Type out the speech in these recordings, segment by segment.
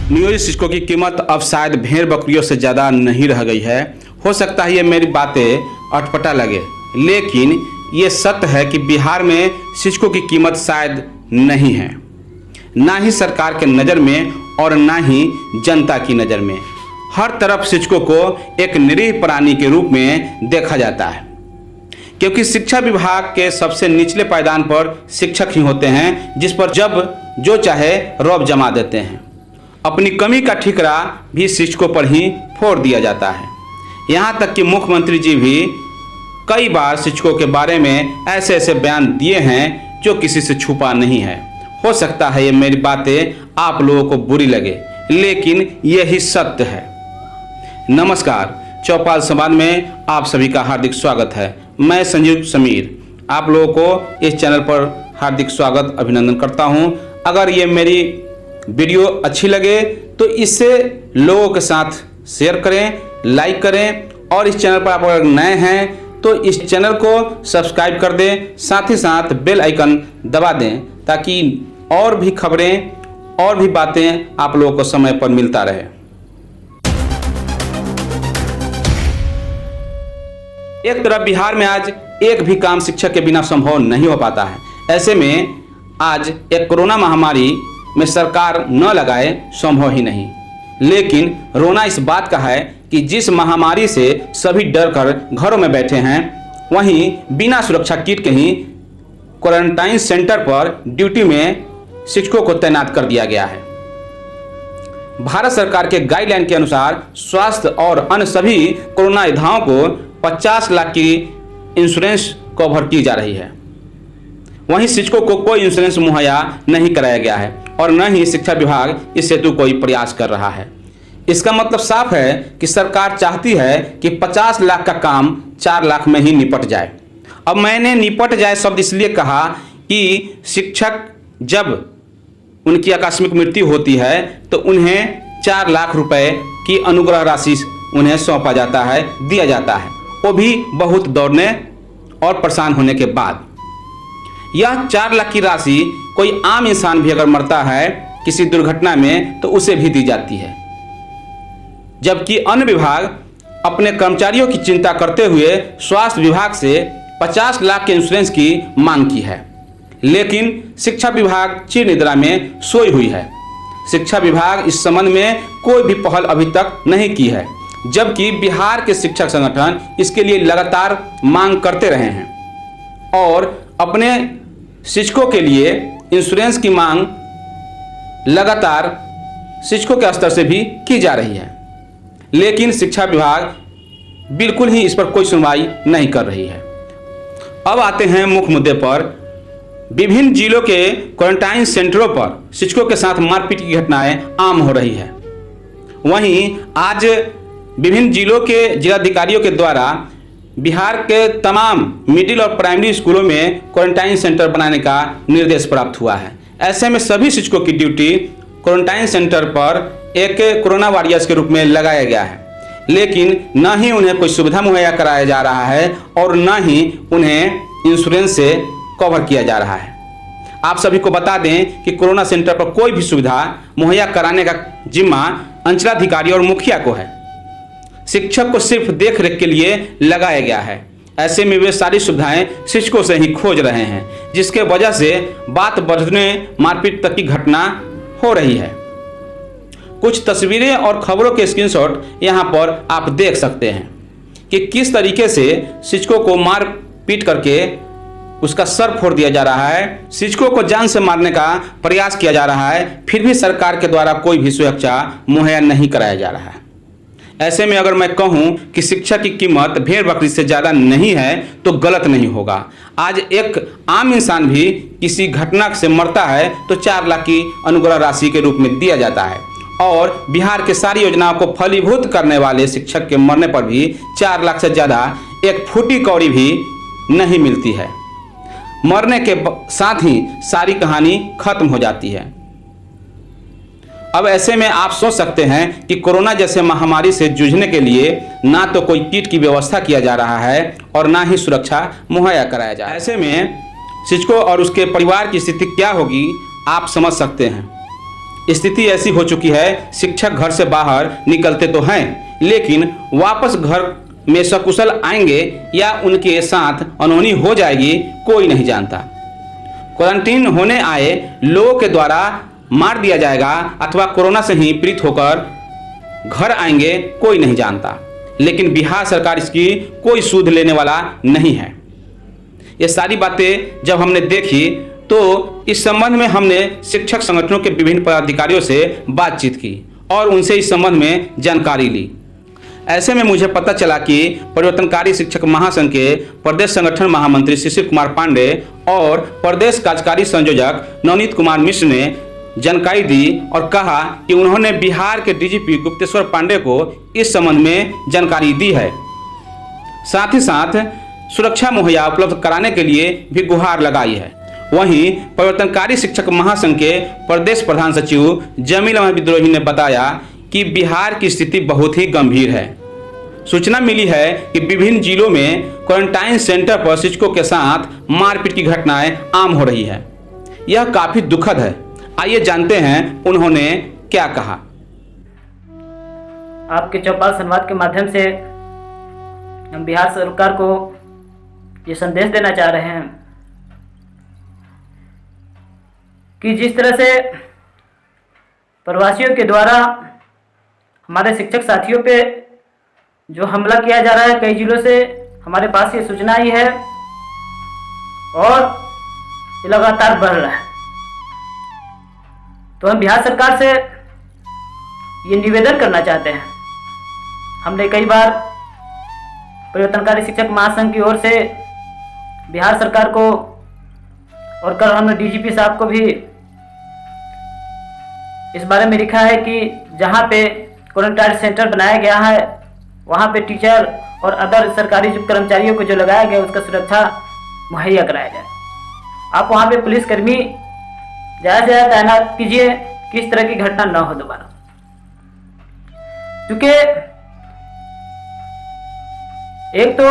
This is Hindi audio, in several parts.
नियोजित शिक्षकों की कीमत अब शायद भेड़ बकरियों से ज़्यादा नहीं रह गई है। हो सकता है ये मेरी बातें अटपटा लगे, लेकिन ये सत्य है कि बिहार में शिक्षकों की कीमत शायद नहीं है, ना ही सरकार के नज़र में और ना ही जनता की नज़र में। हर तरफ शिक्षकों को एक निरीह प्राणी के रूप में देखा जाता है, क्योंकि शिक्षा विभाग के सबसे निचले पायदान पर शिक्षक ही होते हैं, जिस पर जब जो चाहे रौब जमा देते हैं। अपनी कमी का ठिकरा भी शिक्षकों पर ही फोड़ दिया जाता है। यहाँ तक कि मुख्यमंत्री जी भी कई बार शिक्षकों के बारे में ऐसे ऐसे बयान दिए हैं जो किसी से छुपा नहीं है। हो सकता है ये मेरी बातें आप लोगों को बुरी लगे, लेकिन यही सत्य है। नमस्कार, चौपाल संवाद में आप सभी का हार्दिक स्वागत है। मैं संजीव समीर आप लोगों को इस चैनल पर हार्दिक स्वागत अभिनंदन करता हूं। अगर ये मेरी वीडियो अच्छी लगे तो इससे लोगों के साथ शेयर करें, लाइक करें, और इस चैनल पर आप अगर नए हैं तो इस चैनल को सब्सक्राइब कर दें, साथ ही साथ बेल आइकन दबा दें, ताकि और भी खबरें और भी बातें आप लोगों को समय पर मिलता रहे। एक तरफ बिहार में आज एक भी काम शिक्षक के बिना संभव नहीं हो पाता है। ऐसे में आज एक कोरोना महामारी में सरकार न लगाए संभव ही नहीं। लेकिन रोना इस बात का है कि जिस महामारी से सभी डर कर घरों में बैठे हैं, वहीं बिना सुरक्षा किट के ही क्वारंटाइन सेंटर पर ड्यूटी में शिक्षकों को तैनात कर दिया गया है। भारत सरकार के गाइडलाइन के अनुसार स्वास्थ्य और अन्य सभी कोरोना योद्धाओं को 50 लाख की इंश्योरेंस कवर की जा रही है। वहीं शिक्षकों को कोई इंश्योरेंस मुहैया नहीं कराया गया है और न ही शिक्षा विभाग इस हेतु कोई प्रयास कर रहा है। इसका मतलब साफ है कि सरकार चाहती है कि 50 लाख का काम 4 लाख में ही निपट जाए। अब मैंने निपट जाए शब्द इसलिए कहा कि शिक्षक जब उनकी आकस्मिक मृत्यु होती है तो उन्हें 4 लाख रुपए की अनुग्रह राशि उन्हें सौंपा जाता है, दिया जाता है, वो भी बहुत दौड़ने और परेशान होने के बाद। यह 4 लाख की राशि कोई आम इंसान भी अगर मरता है किसी दुर्घटना में तो उसे भी दी जाती है। जबकि अन्य विभाग अपने कर्मचारियों की चिंता करते हुए स्वास्थ्य विभाग से 50 लाख के इंश्योरेंस की मांग की है, लेकिन शिक्षा विभाग चिर निद्रा में सोई हुई है। शिक्षा विभाग इस संबंध में कोई भी पहल अभी तक नहीं की है, जबकि बिहार के शिक्षक संगठन इसके लिए लगातार मांग करते रहे हैं और अपने शिक्षकों के लिए इंश्योरेंस की मांग लगातार शिक्षकों के स्तर से भी की जा रही है, लेकिन शिक्षा विभाग बिल्कुल ही इस पर कोई सुनवाई नहीं कर रही है। अब आते हैं मुख्य मुद्दे पर। विभिन्न जिलों के क्वारंटाइन सेंटरों पर शिक्षकों के साथ मारपीट की घटनाएं आम हो रही है। वहीं आज विभिन्न जिलों के जिलाधिकारियों के द्वारा बिहार के तमाम मिडिल और प्राइमरी स्कूलों में क्वारंटाइन सेंटर बनाने का निर्देश प्राप्त हुआ है। ऐसे में सभी शिक्षकों की ड्यूटी क्वारंटाइन सेंटर पर एक कोरोना वॉरियर्स के रूप में लगाया गया है, लेकिन न ही उन्हें कोई सुविधा मुहैया कराया जा रहा है और न ही उन्हें इंश्योरेंस से कवर किया जा रहा है। आप सभी को बता दें कि कोरोना सेंटर पर कोई भी सुविधा मुहैया कराने का जिम्मा अंचलाधिकारी और मुखिया को है। शिक्षक को सिर्फ देख रेख के लिए लगाया गया है। ऐसे में वे सारी सुविधाएं शिक्षकों से ही खोज रहे हैं, जिसके वजह से बात बढ़ने मारपीट तक की घटना हो रही है। कुछ तस्वीरें और खबरों के स्क्रीनशॉट यहां पर आप देख सकते हैं कि किस तरीके से शिक्षकों को मार पीट करके उसका सर फोड़ दिया जा रहा है। शिक्षकों को जान से मारने का प्रयास किया जा रहा है, फिर भी सरकार के द्वारा कोई भी सुरक्षा मुहैया नहीं कराया जा रहा है। ऐसे में अगर मैं कहूं कि शिक्षा की कीमत भेड़ बकरी से ज़्यादा नहीं है तो गलत नहीं होगा। आज एक आम इंसान भी किसी घटना से मरता है तो 4 लाख की अनुग्रह राशि के रूप में दिया जाता है, और बिहार के सारी योजनाओं को फलीभूत करने वाले शिक्षक के मरने पर भी 4 लाख से ज़्यादा एक फूटी कौड़ी भी नहीं मिलती है। मरने के साथ ही सारी कहानी खत्म हो जाती है। अब ऐसे में आप सोच सकते हैं कि कोरोना जैसे महामारी से जूझने के लिए ना तो कोई किट की व्यवस्था किया जा रहा है और ना ही सुरक्षा मुहैया कराया जा रहा है। ऐसे में शिक्षकों और उसके परिवार की स्थिति क्या होगी आप समझ सकते हैं। स्थिति ऐसी हो चुकी है, शिक्षक घर से बाहर निकलते तो हैं, लेकिन वापस घर में सकुशल आएंगे या उनके साथ अनहोनी हो जाएगी, कोई नहीं जानता। क्वारंटीन होने आए लोगों के द्वारा मार दिया जाएगा अथवा कोरोना से ही पीड़ित होकर घर आएंगे, कोई नहीं जानता। लेकिन बिहार सरकार इसकी कोई सूद लेने वाला नहीं है। ये सारी बातें जब हमने देखी तो इस संबंध में हमने शिक्षक संगठनों के विभिन्न पदाधिकारियों से बातचीत की और उनसे इस संबंध में जानकारी ली। ऐसे में मुझे पता चला कि परिवर्तनकारी शिक्षक महासंघ के प्रदेश संगठन महामंत्री शिशिर कुमार पांडे और प्रदेश कार्यकारी संयोजक नवनीत कुमार मिश्र ने जानकारी दी और कहा कि उन्होंने बिहार के डीजीपी गुप्तेश्वर पांडे को इस संबंध में जानकारी दी है। साथ ही साथ सुरक्षा मुहैया उपलब्ध कराने के लिए भी गुहार लगाई है। वहीं परिवर्तनकारी शिक्षक महासंघ के प्रदेश प्रधान सचिव जमील अहमद विद्रोही ने बताया कि बिहार की स्थिति बहुत ही गंभीर है। सूचना मिली है कि विभिन्न जिलों में क्वारंटाइन सेंटर पर शिक्षकों के साथ मारपीट की घटनाएं आम हो रही है। यह काफी दुखद है। आइए जानते हैं उन्होंने क्या कहा। आपके चौपाल संवाद के माध्यम से हम बिहार सरकार को ये संदेश देना चाह रहे हैं कि जिस तरह से प्रवासियों के द्वारा हमारे शिक्षक साथियों पे जो हमला किया जा रहा है, कई जिलों से हमारे पास ये सूचना आई है और ये लगातार बढ़ रहा है। तो हम बिहार सरकार से ये निवेदन करना चाहते हैं। हमने कई बार परिवर्तनकारी शिक्षक महासंघ की ओर से बिहार सरकार को और कल हमने डीजीपी साहब को भी इस बारे में लिखा है कि जहां पे क्वारंटाइन सेंटर बनाया गया है वहां पे टीचर और अदर सरकारी कर्मचारियों को जो लगाया गया उसका सुरक्षा मुहैया कराया जाए। आप वहां पे पुलिसकर्मी ज्यादा तैनात कीजिए कि इस तरह की घटना न हो दोबारा, क्योंकि एक तो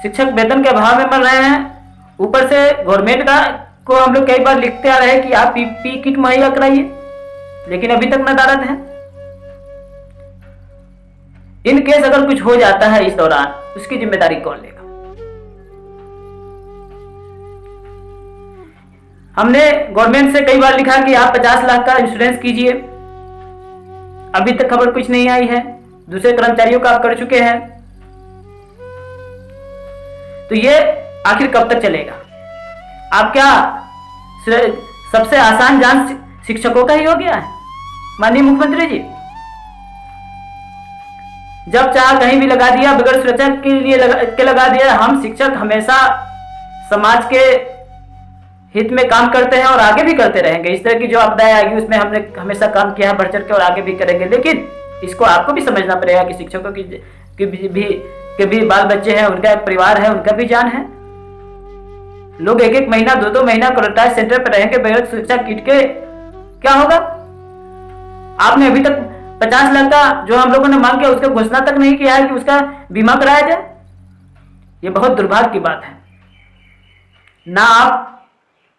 शिक्षक वेतन के अभाव में मर रहे हैं, ऊपर से गवर्नमेंट का को हम लोग कई बार लिखते आ रहे हैं कि आप पीपीई किट मुहैया कराइए, लेकिन अभी तक नदारद है। इन केस अगर कुछ हो जाता है इस दौरान, उसकी जिम्मेदारी कौन लेगा? हमने गवर्नमेंट से कई बार लिखा कि आप 50 लाख का इंश्योरेंस कीजिए, अभी तक खबर कुछ नहीं आई है। दूसरे कर्मचारियों का आप कर चुके हैं, तो ये आखिर कब तक चलेगा? आप क्या सबसे आसान जान शिक्षकों का ही हो गया है? माननीय मुख्यमंत्री जी, जब चाह कहीं भी लगा दिया, बगैर सुरक्षा के लिए लगा दिया। हम शिक्षक हमेशा समाज के हित में काम करते हैं और आगे भी करते रहेंगे। इस तरह की जो आपदाएं आएगी उसमें हमने हमेशा काम किया है बढ़ चढ़ के और आगे भी करेंगे, लेकिन इसको आपको भी समझना पड़ेगा कि शिक्षकों के भी बाल बच्चे हैं, उनका एक परिवार है, उनका भी जान है। लोग एक एक महीना 2-2 महीना क्वारंटाइन सेंटर पर रहेंगे बगैर सुरक्षा किट के, क्या होगा? आपने अभी तक 50 लाख का जो हम लोगों ने मांग किया उसका घोषणा तक नहीं किया है कि उसका बीमा कराया जाए। ये बहुत दुर्भाग्य की बात है। ना आप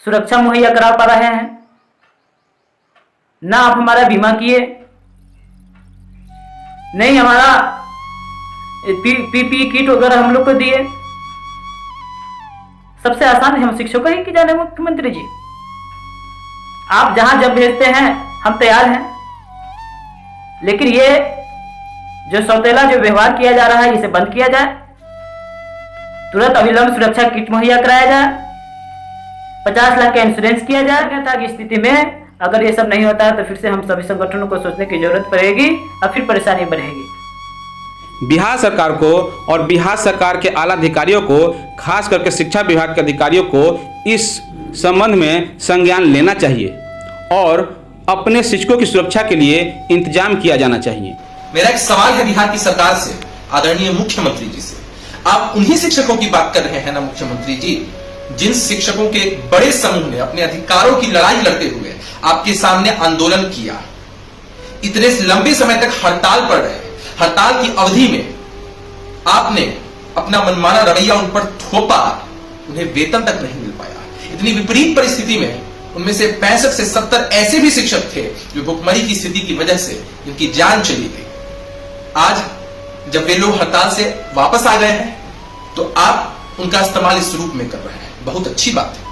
सुरक्षा मुहैया करा पा रहे हैं, ना आप हमारा बीमा किए, नहीं हमारा पीपीई किट वगैरह हम लोग को दिए। सबसे आसान है हम शिक्षकों ही की जाने। मुख्यमंत्री जी, आप जहां जब भेजते हैं हम तैयार हैं, लेकिन ये जो सौतेला जो व्यवहार किया जा रहा है इसे बंद किया जाए। तुरंत अविलंब सुरक्षा किट मुहैया कराया जाए, 50 लाख का इंश्योरेंस किया जाए, ताकि स्थिति में अगर ये सब नहीं होता है तो फिर से हम सभी संगठनों को सोचने की जरूरत पड़ेगी और फिर परेशानी बढ़ेगी। बिहार सरकार को और बिहार सरकार के आला अधिकारियों को, खास करके शिक्षा विभाग के अधिकारियों को इस संबंध में संज्ञान लेना चाहिए और अपने शिक्षकों की सुरक्षा के लिए इंतजाम किया जाना चाहिए। मेरा एक सवाल है बिहार की सरकार से, आदरणीय मुख्यमंत्री जी से। आप उन्हीं शिक्षकों की बात कर रहे हैं ना मुख्यमंत्री जी, जिन शिक्षकों के एक बड़े समूह ने अपने अधिकारों की लड़ाई लड़ते हुए आपके सामने आंदोलन किया, इतने लंबे समय तक हड़ताल पर रहे। हड़ताल की अवधि में आपने अपना मनमाना रवैया उन पर थोपा, उन्हें वेतन तक नहीं मिल पाया। इतनी विपरीत परिस्थिति में उनमें से 65 से 70 ऐसे भी शिक्षक थे जो भुखमरी की स्थिति की वजह से इनकी जान चली गई। आज जब वे लोग हड़ताल से वापस आ गए हैं तो आप उनका इस्तेमाल इस रूप में कर रहे हैं, बहुत अच्छी बात है।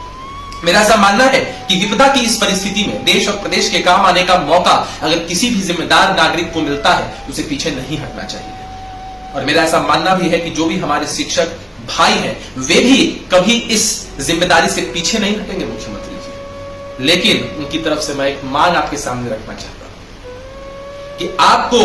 मेरा ऐसा मानना है कि विपदा की इस परिस्थिति में देश और प्रदेश के काम आने का मौका अगर किसी भी जिम्मेदार नागरिक को मिलता है तो उसे पीछे नहीं हटना चाहिए। और मेरा ऐसा मानना भी है कि जो भी हमारे शिक्षक भाई हैं वे भी कभी इस जिम्मेदारी से पीछे नहीं हटेंगे मुख्यमंत्री जी। लेकिन उनकी तरफ से मैं एक मांग आपके सामने रखना चाहता हूं कि आपको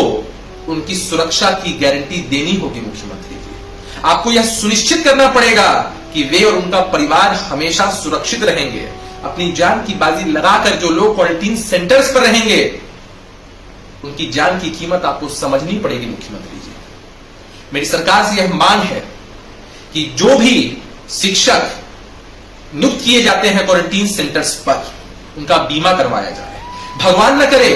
उनकी सुरक्षा की गारंटी देनी होगी मुख्यमंत्री जी। आपको यह सुनिश्चित करना पड़ेगा कि वे और उनका परिवार हमेशा सुरक्षित रहेंगे। अपनी जान की बाजी लगाकर जो लोग क्वारंटीन सेंटर्स पर रहेंगे उनकी जान की कीमत आपको समझनी पड़ेगी मुख्यमंत्री जी। मेरी सरकार से यह मांग है कि जो भी शिक्षक नियुक्त किए जाते हैं क्वारंटीन सेंटर्स पर उनका बीमा करवाया जाए। भगवान न करे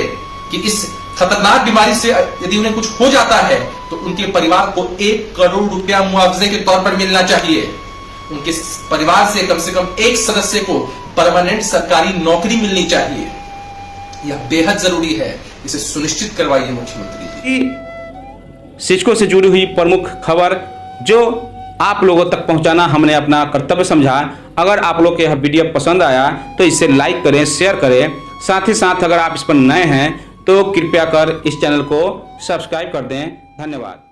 कि इस खतरनाक बीमारी से यदि उन्हें कुछ हो जाता है तो उनके परिवार को 1 करोड़ रुपया मुआवजे के तौर पर मिलना चाहिए। उनके परिवार से कम एक सदस्य को परमानेंट सरकारी नौकरी मिलनी चाहिए। यह बेहद जरूरी है, इसे सुनिश्चित करवाइए मुख्यमंत्री जी। शिक्षकों से जुड़ी हुई प्रमुख खबर जो आप लोगों तक पहुंचाना हमने अपना कर्तव्य समझा। अगर आप लोग को यह वीडियो पसंद आया तो इसे लाइक करें, शेयर करें। साथ ही साथ अगर आप इस पर नए हैं तो कृपया कर इस चैनल को सब्सक्राइब कर दें। धन्यवाद।